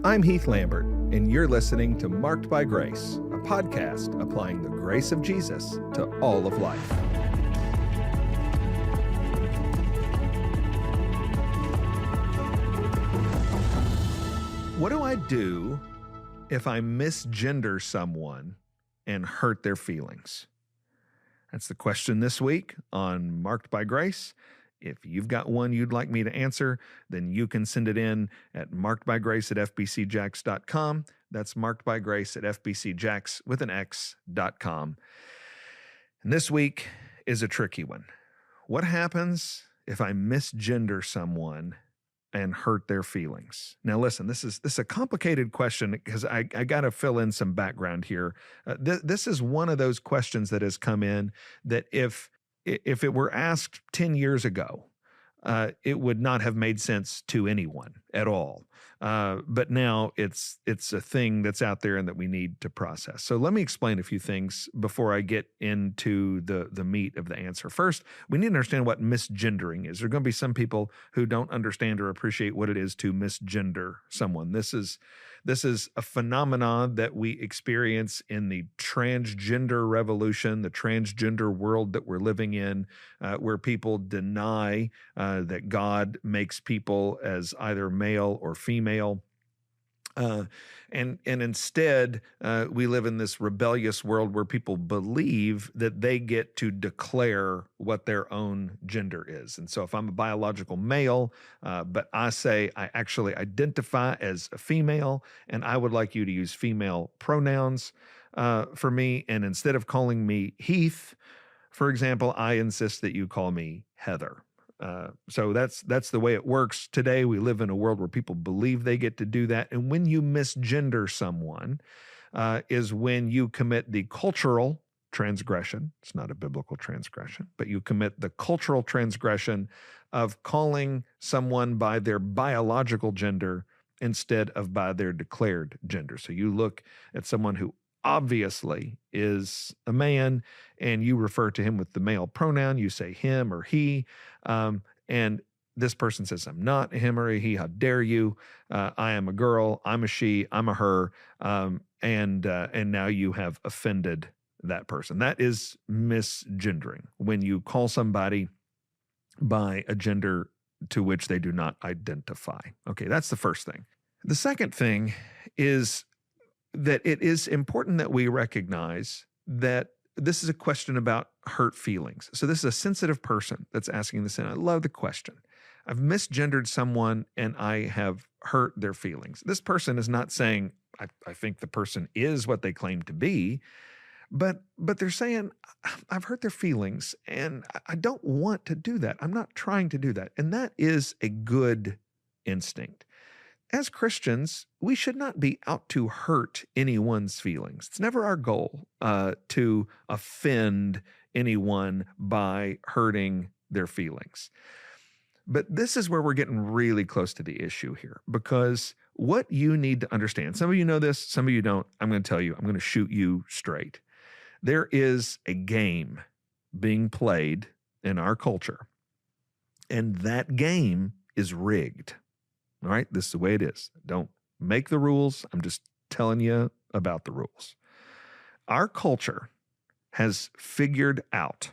I'm Heath Lambert, and you're listening to Marked by Grace, a podcast applying the grace of Jesus to all of life. What do I do if I misgender someone and hurt their feelings? That's the question this week on Marked by Grace. If you've got one you'd like me to answer, then you can send it in at markedbygrace@fbcjax.com. That's markedbygrace@fbcjax.com. And this week is a tricky one. What happens if I misgender someone and hurt their feelings? Now, listen, this is a complicated question because I got to fill in some background here. This is one of those questions that has come in that if it were asked 10 years ago, it would not have made sense to anyone at all. But now it's a thing that's out there and that we need to process. So let me explain a few things before I get into the meat of the answer. First, we need to understand what misgendering is. There are going to be some people who don't understand or appreciate what it is to misgender someone. This is a phenomenon that we experience in the transgender revolution, the transgender world that we're living in, where people deny that God makes people as either male or female. And instead, we live in this rebellious world where people believe that they get to declare what their own gender is. And so if I'm a biological male, but I say I actually identify as a female, and I would like you to use female pronouns for me, and instead of calling me Heath, for example, I insist that you call me Heather. So that's the way it works today. We live in a world where people believe they get to do that. And when you misgender someone is when you commit the cultural transgression. It's not a biblical transgression, but you commit the cultural transgression of calling someone by their biological gender instead of by their declared gender. So you look at someone who obviously is a man, and you refer to him with the male pronoun. You say him or he, and this person says, I'm not a him or a he. How dare you? I am a girl. I'm a she. I'm a her. And now you have offended that person. That is misgendering, when you call somebody by a gender to which they do not identify. Okay, that's the first thing. The second thing is that it is important that we recognize that this is a question about hurt feelings. So this is a sensitive person that's asking this, and I love the question. I've misgendered someone and I have hurt their feelings. This person is not saying, I think the person is what they claim to be, but they're saying, I've hurt their feelings and I don't want to do that. I'm not trying to do that. And that is a good instinct. As Christians, we should not be out to hurt anyone's feelings. It's never our goal to offend anyone by hurting their feelings. But this is where we're getting really close to the issue here, because what you need to understand, some of you know this, some of you don't. I'm going to tell you, I'm going to shoot you straight. There is a game being played in our culture, and that game is rigged. All right, this is the way it is. Don't make the rules. I'm just telling you about the rules. Our culture has figured out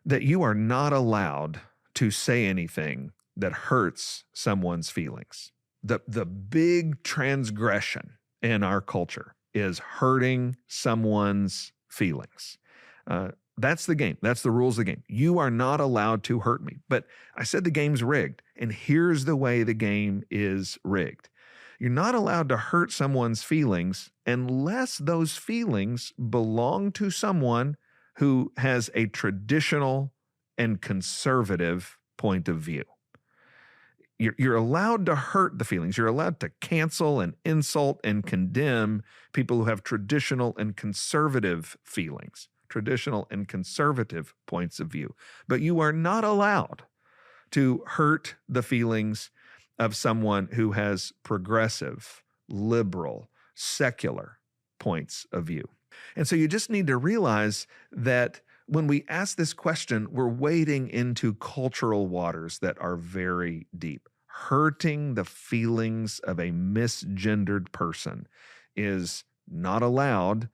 that you are not allowed to say anything that hurts someone's feelings. The big transgression in our culture is hurting someone's feelings. That's the game. That's the rules of the game. You are not allowed to hurt me. But I said the game's rigged, and here's the way the game is rigged. You're not allowed to hurt someone's feelings unless those feelings belong to someone who has a traditional and conservative point of view. You're allowed to hurt the feelings. You're allowed to cancel and insult and condemn people who have traditional and conservative feelings, traditional and conservative points of view. But you are not allowed to hurt the feelings of someone who has progressive, liberal, secular points of view. And so you just need to realize that when we ask this question, we're wading into cultural waters that are very deep. hurting the feelings of a misgendered person is not allowed,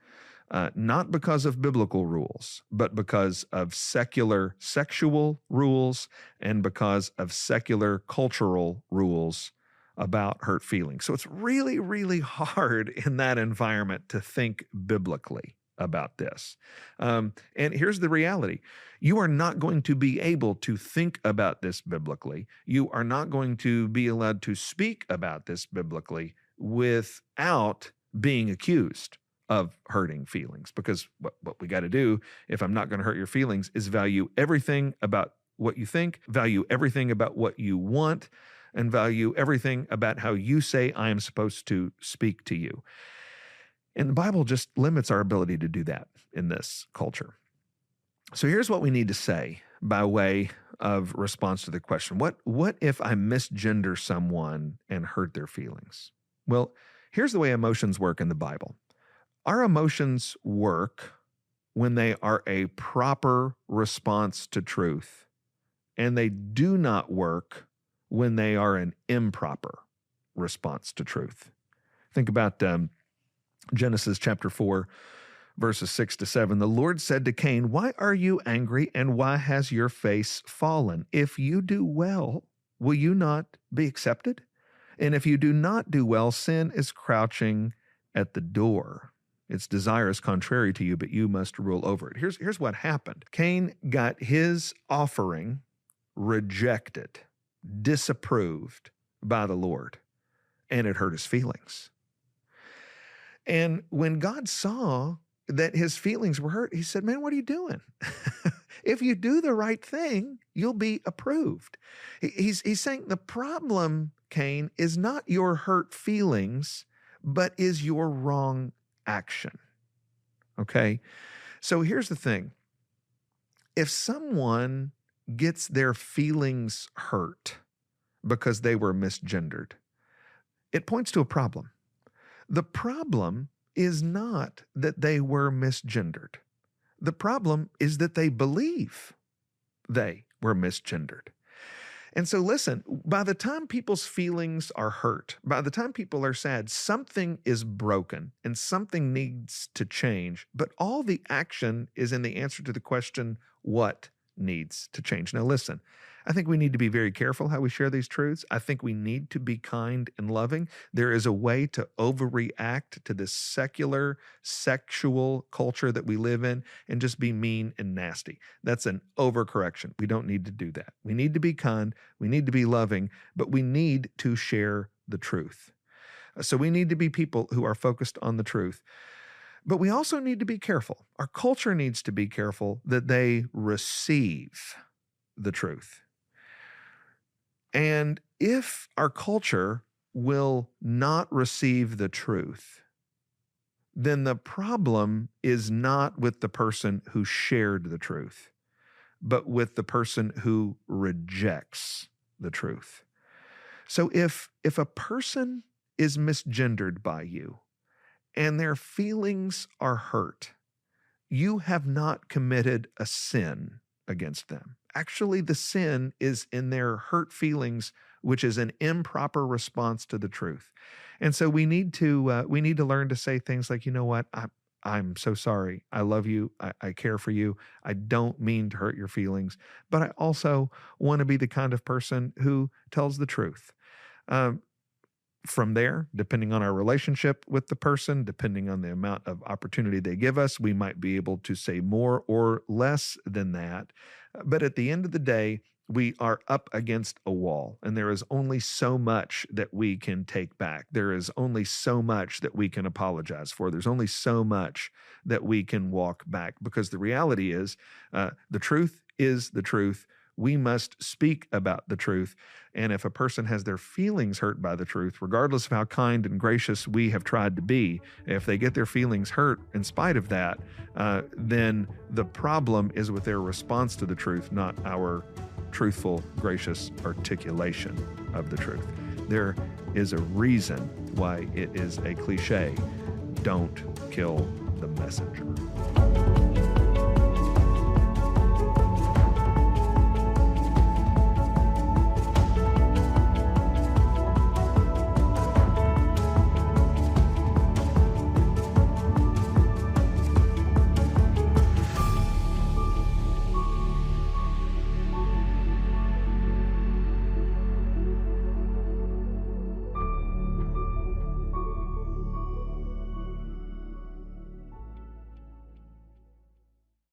not because of biblical rules, but because of secular sexual rules and because of secular cultural rules about hurt feelings. So it's really, really hard in that environment to think biblically about this. And here's the reality. You are not going to be able to think about this biblically. You are not going to be allowed to speak about this biblically without being accused of hurting feelings. Because what we got to do, if I'm not going to hurt your feelings, is value everything about what you think, value everything about what you want, and value everything about how you say I am supposed to speak to you. And the Bible just limits our ability to do that in this culture. So here's what we need to say by way of response to the question, what if I misgender someone and hurt their feelings? Well, here's the way emotions work in the Bible. Our emotions work when they are a proper response to truth, and they do not work when they are an improper response to truth. Think about Genesis chapter 4, verses 6-7. The Lord said to Cain, "Why are you angry, and why has your face fallen? If you do well, will you not be accepted? And if you do not do well, sin is crouching at the door. Its desire is contrary to you, but you must rule over it." Here's what happened. Cain got his offering rejected, disapproved by the Lord, and it hurt his feelings. And when God saw that his feelings were hurt, he said, "Man, what are you doing? If you do the right thing, you'll be approved." He's saying the problem, Cain, is not your hurt feelings, but is your wrong action. Okay? So here's the thing. If someone gets their feelings hurt because they were misgendered, it points to a problem. The problem is not that they were misgendered. The problem is that they believe they were misgendered. And so listen, by the time people's feelings are hurt, by the time people are sad, something is broken and something needs to change. But all the action is in the answer to the question, what needs to change? Now listen, I think we need to be very careful how we share these truths. I think we need to be kind and loving. There is a way to overreact to this secular, sexual culture that we live in and just be mean and nasty. That's an overcorrection. We don't need to do that. We need to be kind. We need to be loving, but we need to share the truth. So we need to be people who are focused on the truth. But we also need to be careful. Our culture needs to be careful that they receive the truth. And if our culture will not receive the truth, then the problem is not with the person who shared the truth, but with the person who rejects the truth. So if a person is misgendered by you and their feelings are hurt, you have not committed a sin against them. Actually, the sin is in their hurt feelings, which is an improper response to the truth. And so we need to learn to say things like, you know what, I'm so sorry. I love you. I care for you. I don't mean to hurt your feelings, but I also want to be the kind of person who tells the truth. From there, depending on our relationship with the person, depending on the amount of opportunity they give us, we might be able to say more or less than that. But at the end of the day, we are up against a wall, and there is only so much that we can take back. There is only so much that we can apologize for. There's only so much that we can walk back, because the reality is the truth is the truth. We must speak about the truth. And if a person has their feelings hurt by the truth, regardless of how kind and gracious we have tried to be, if they get their feelings hurt in spite of that, then the problem is with their response to the truth, not our truthful, gracious articulation of the truth. There is a reason why it is a cliche. Don't kill the messenger.